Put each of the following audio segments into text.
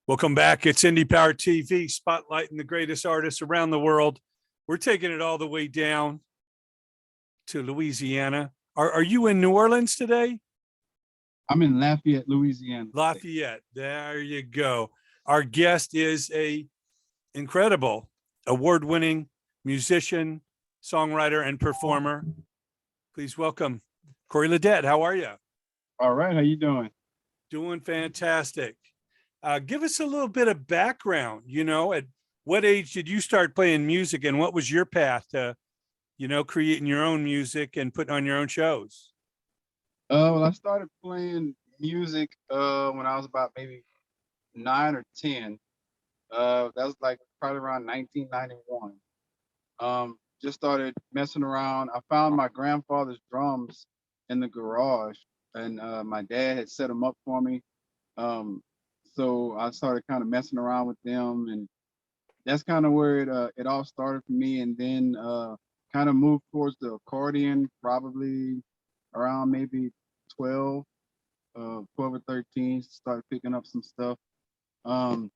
Welcome back. It's IndiePower TV, spotlighting the greatest artists around the world. We're taking it all the way down to Louisiana. Are you in New Orleans today? I'm in Lafayette, Louisiana. Lafayette. There you go. Our guest is a incredible award-winning musician, songwriter, and performer. Please welcome Corey LEDET. How are you? All right. How you doing? Doing fantastic. Give us a little bit of background, at what age did you start playing music and what was your path to, creating your own music and putting on your own shows? Well, I started playing music when I was about maybe 9 or 10. That was like probably around 1991. Just started messing around. I found my grandfather's drums in the garage, and my dad had set them up for me. So I started kind of messing around with them, and that's kind of where it all started for me. And then kind of moved towards the accordion, probably around maybe 12, 12 or 13. Started picking up some stuff. And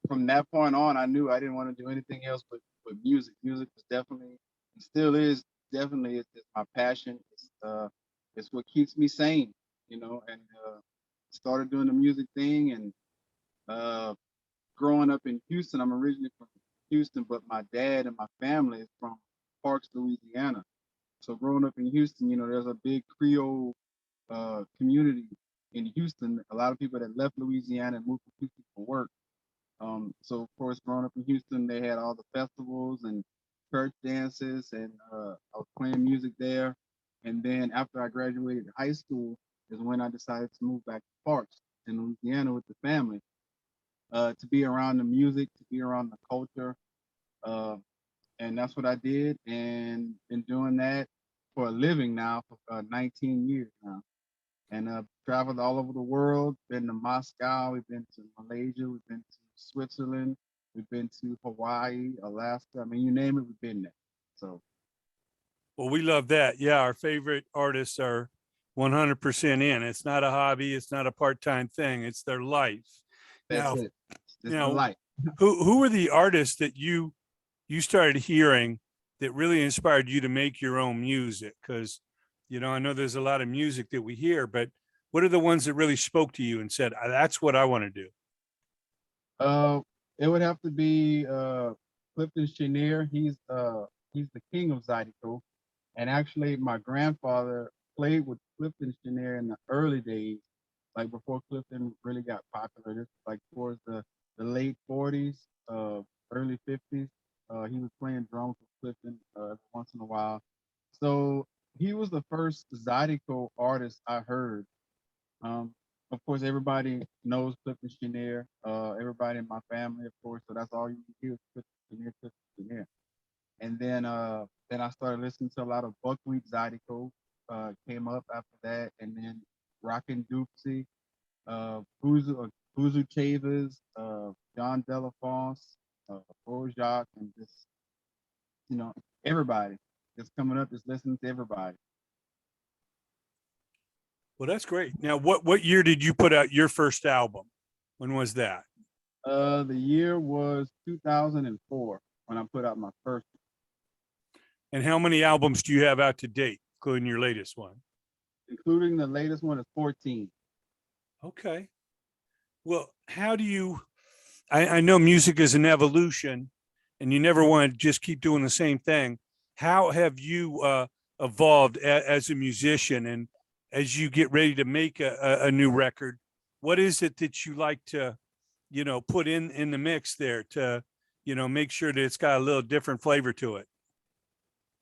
from that point on, I knew I didn't want to do anything else but music. Music was definitely, and still is definitely, it's my passion. It's what keeps me sane, and started doing the music thing. And growing up in Houston, I'm originally from Houston, but my dad and my family is from Parks, Louisiana. So growing up in Houston, there's a big Creole community in Houston. A lot of people that left Louisiana and moved to Houston for work. So of course, growing up in Houston, they had all the festivals and church dances, and I was playing music there. And then after I graduated high school is when I decided to move back to Parks in Louisiana with the family, to be around the music, to be around the culture. And that's what I did, and been doing that for a living now for 19 years now. And traveled all over the world, been to Moscow, we've been to Malaysia, we've been to Switzerland, we've been to Hawaii, Alaska. I mean, you name it, we've been there. So. Well, we love that. Yeah, our favorite artists are 100% in. It's not a hobby. It's not a part-time thing. It's their life. That's it. It's now, life. who were the artists that you started hearing that really inspired you to make your own music? Because, I know there's a lot of music that we hear, but what are the ones that really spoke to you and said, that's what I want to do? It would have to be Clifton Chenier. He's the king of Zydeco. And actually, my grandfather played with Clifton Chenier in the early days, like before Clifton really got popular. This was like towards the late 40s, early 50s. He was playing drums with Clifton once in a while. So he was the first Zydeco artist I heard. Of course, everybody knows Clifton Chenier. Everybody in my family, of course. So that's all you hear is Clifton Chenier, Clifton Chenier. And then I started listening to a lot of Buckwheat Zydeco. Came up after that, and then Rockin' Dupsy, Buzu Chavez, John Delafonce, Bojack, and just everybody that's coming up, just listening to everybody. Well, that's great. Now, what year did you put out your first album? When was that? The year was 2004 when I put out my first. And how many albums do you have out to date, including your latest one? Including the latest one is 14. Okay. Well, how do you, I know music is an evolution and you never want to just keep doing the same thing. How have you evolved as a musician, and as you get ready to make a new record, what is it that you like to, put in the mix there to, make sure that it's got a little different flavor to it?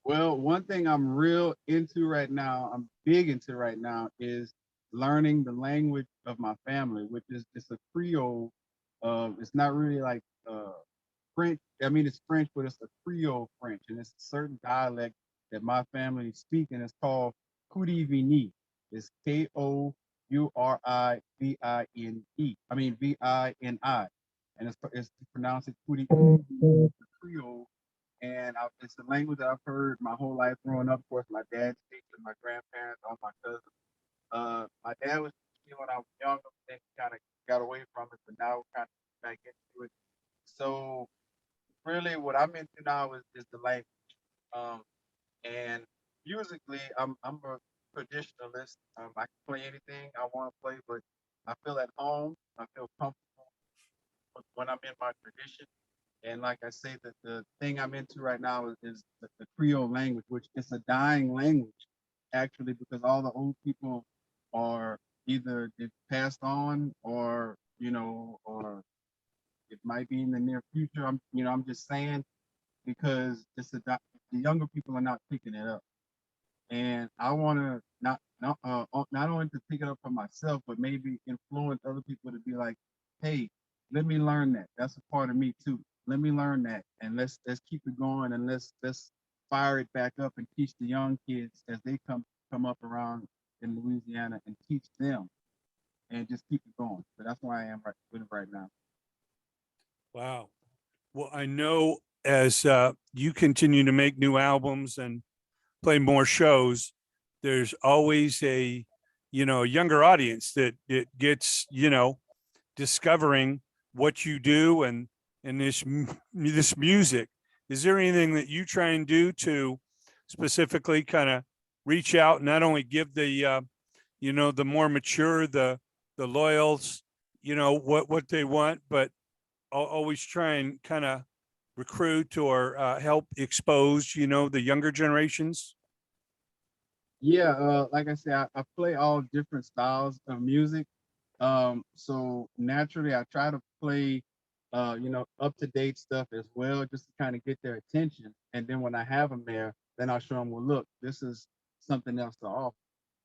Well, one thing I'm real into right now, I'm big into right now, is learning the language of my family, which is it's a Creole. It's not really like French. I mean, it's French, but it's a Creole French, and it's a certain dialect that my family speak, and it's called Kourivini. It's Kourivine. I mean Vini, and it's pronounced Kouri Creole. And it's a language that I've heard my whole life growing up. Of course, my dad speaks, and my grandparents, all my cousins. My dad was teaching me when I was younger, then he kind of got away from what I'm into now is the language. Um, and musically, I'm a traditionalist. I can play anything I want to play, but I feel at home. I feel comfortable when I'm in my tradition. And like I say, that the thing I'm into right now is the Creole language, which is a dying language, actually, because all the old people are either they've passed on, or or it might be in the near future. I'm just saying, because the younger people are not picking it up, and I want to not only to pick it up for myself, but maybe influence other people to be like, hey, let me learn that. That's a part of me too. Let me learn that, and let's keep it going, and let's fire it back up and teach the young kids as they come up around in Louisiana, and teach them, and just keep it going. So that's where I am with it right now. Wow. Well, I know as you continue to make new albums and play more shows, there's always a, younger audience that it gets, discovering what you do and this music. Is there anything that you try and do to specifically kind of reach out, not only give the, the more mature, the loyals, what they want, but always try and kind of recruit or help expose, the younger generations? Yeah, like I said, I play all different styles of music. So naturally, I try to play, up to date stuff as well, just to kind of get their attention. And then when I have them there, then I'll show them, well, look, this is something else to offer.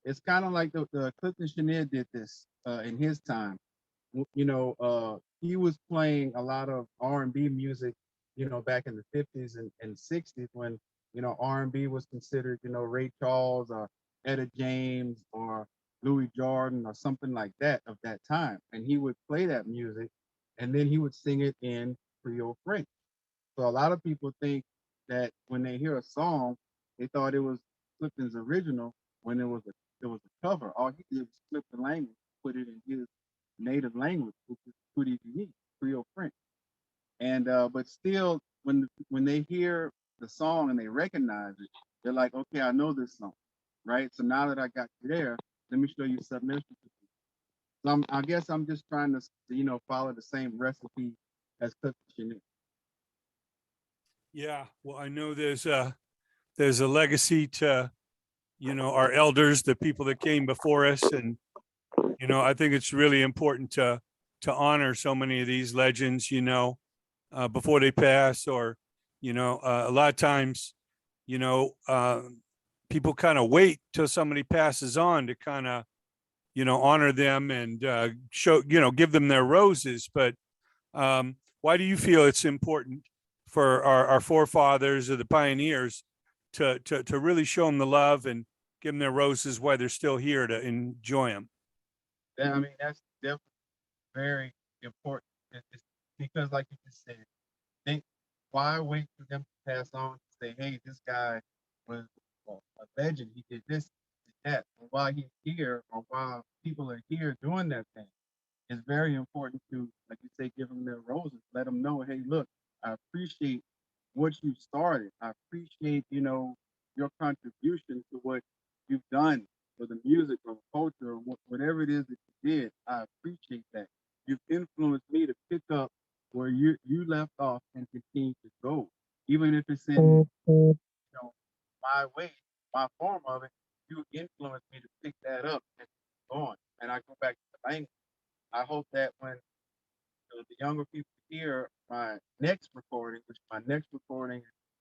It's kind of like the Clifton Chenier did this in his time. He was playing a lot of R&B music, back in the 50s and 60s, when, R&B was considered, Ray Charles or Etta James or Louis Jordan or something like that of that time. And he would play that music, and then he would sing it in Creole French. So a lot of people think that when they hear a song, they thought it was Clifton's original, when it was a cover. All he did was flip the language, put it in his native language, which is pretty unique, Creole French. And but still, when they hear the song and they recognize it, they're like, okay, I know this song, right? So now that I got you there, let me show you something else. So I guess I'm just trying to, follow the same recipe as Clifton Chenier. Yeah, well, I know there's a legacy to, our elders, the people that came before us, and I think it's really important to honor so many of these legends, before they pass, or a lot of times, you know, uh, people kind of wait till somebody passes on to kind of, honor them and show, give them their roses. But why do you feel it's important for our forefathers or the pioneers to really show them the love and give them their roses while they're still here to enjoy them? Yeah, I mean, that's definitely very important. It's because, like you just said, they why wait for them to pass on to say, hey, this guy was a legend. He did this, did that. And while he's here, or while people are here doing that thing, it's very important to, like you say, give them their roses. Let them know, hey, look, I appreciate what you started. I appreciate, your contribution to what you've done for the music or culture, or whatever it is that you did. I appreciate that. You've influenced me to pick up where you left off and continue to go, even if it's in, my way, my form of it. You influenced me to pick that up and keep going. And I go back to the language. I hope that when the younger people hear my next recording,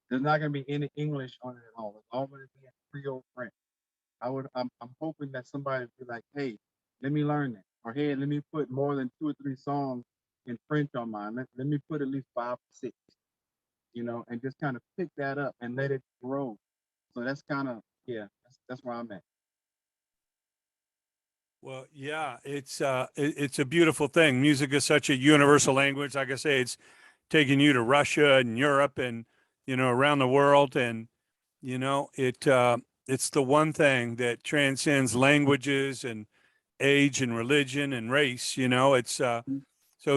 there's not going to be any English on it at all. It's all going to be in Creole French. I'm hoping that somebody will be like, hey, let me learn that, or hey, let me put more than 2 or 3 songs in French on mine. Let me put at least 5 or 6, and just kind of pick that up and let it grow. So that's kind of, yeah, that's where I'm at. Well, yeah, it's a beautiful thing. Music is such a universal language. Like I say, it's taking you to Russia and Europe and around the world, and it's the one thing that transcends languages and age and religion and race. It's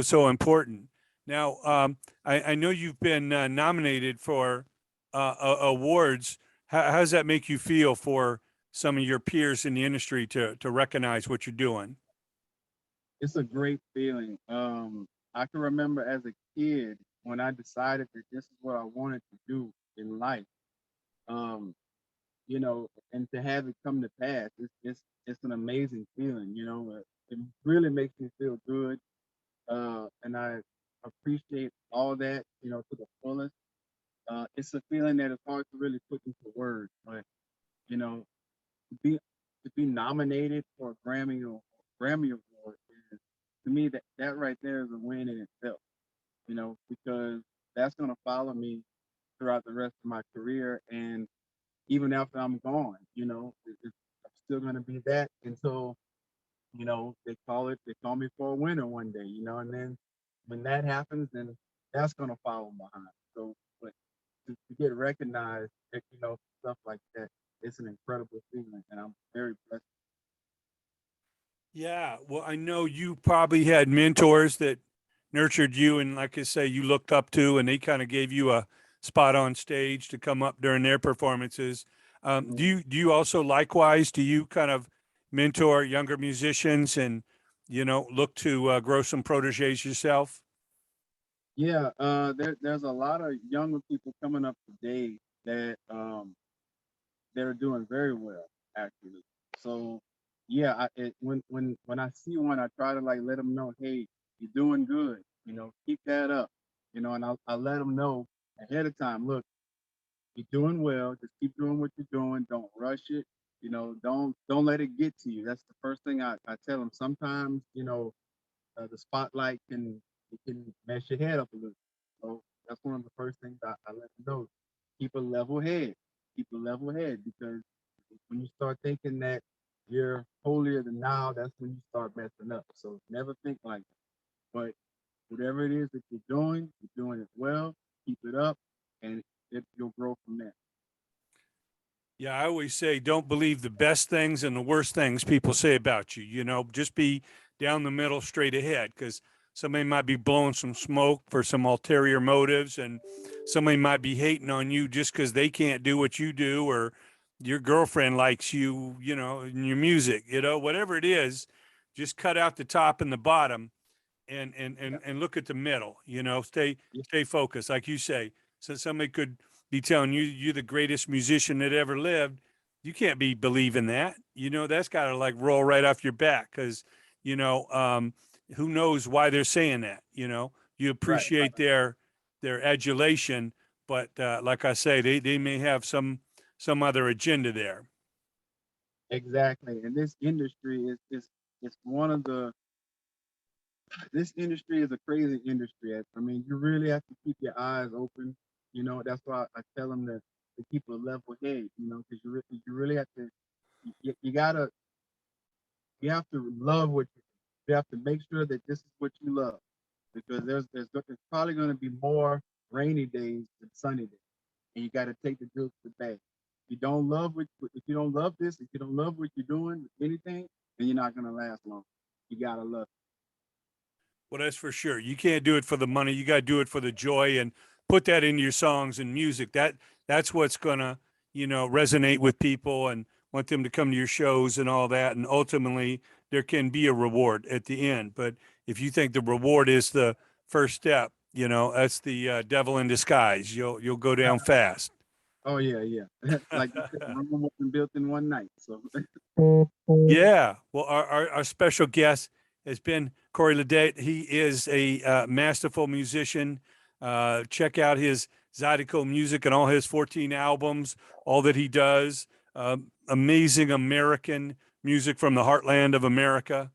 so important. Now, I know you've been nominated for awards. How does that make you feel for some of your peers in the industry to recognize what you're doing? It's a great feeling. I can remember as a kid when I decided that this is what I wanted to do in life. Um, you know, and to have it come to pass, it's an amazing feeling. You know, it really makes me feel good, and I appreciate all that. You know, to the fullest. It's a feeling that is hard to really put into words, but you know, to be nominated for a Grammy or Grammy award is, to me, that right there is a win in itself. You know, because that's gonna follow me throughout the rest of my career, and even after I'm gone, you know, I'm still gonna be that until, you know, they call me for a winner one day, you know, and then when that happens, then that's gonna follow behind. So, but to get recognized, you know, stuff like that, it's an incredible feeling, and I'm very blessed. Yeah, well, I know you probably had mentors that nurtured you, and like I say, you looked up to, and they kind of gave you a spot on stage to come up during their performances. Do Mhm. you also likewise? Do you kind of mentor younger musicians and look to grow some proteges yourself? Yeah, there's a lot of younger people coming up today that they're doing very well, actually. So yeah, when I see one, I try to like let them know, hey, you're doing good. You know, keep that up. You know, and I let them know ahead of time. Look, you're doing well. Just keep doing what you're doing. Don't rush it. You know, don't let it get to you. That's the first thing I tell them. Sometimes, you know, the spotlight can mess your head up a little. So that's one of the first things I let them know. Keep a level head. Keep a level head, because when you start thinking that you're holier than now, that's when you start messing up. So never think like that. But whatever it is that you're doing it well. Keep it up, and you'll grow from there. Yeah, I always say don't believe the best things and the worst things people say about you. Just be down the middle, straight ahead, because somebody might be blowing some smoke for some ulterior motives, and somebody might be hating on you just because they can't do what you do, or your girlfriend likes you, in your music, whatever it is, just cut out the top and the bottom and and Yeah, and and look at the middle. Stay yeah, stay focused, like you say. So somebody could be telling you you're the greatest musician that ever lived. You can't be believing that. That's got to like roll right off your back, because you know um, who knows why they're saying that. You right, appreciate their adulation, but like I say, they may have some other agenda there. exactly. And this industry is one of the this industry is a crazy industry. I mean, you really have to keep your eyes open. You know, that's why I tell them to keep a level head. You know, because you really have to you gotta you have to love what you do. You have to make sure that this is what you love, because there's probably going to be more rainy days than sunny days, and you got to take the good with the bad. If you don't love this, if you don't love what you're doing with anything, then you're not going to last long. You gotta love Well, that's for sure. You can't do it for the money. You got to do it for the joy, and put that into your songs and music. That's what's gonna, resonate with people and want them to come to your shows and all that. And ultimately, there can be a reward at the end. But if you think the reward is the first step, that's the devil in disguise. You'll go it. down fast. Oh yeah, yeah. Like you said, Rome wasn't built in one night. So Yeah. Well, our special guest has been Corey LEDET. He is a masterful musician. Check out his Zydeco music and all his 14 albums, all that he does. Amazing American music from the heartland of America,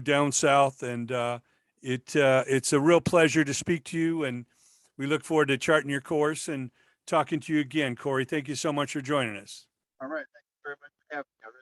down south. And it's a real pleasure to speak to you. And we look forward to charting your course and talking to you again, Corey. Thank you so much for joining us. all right, thank you very much for having me. I really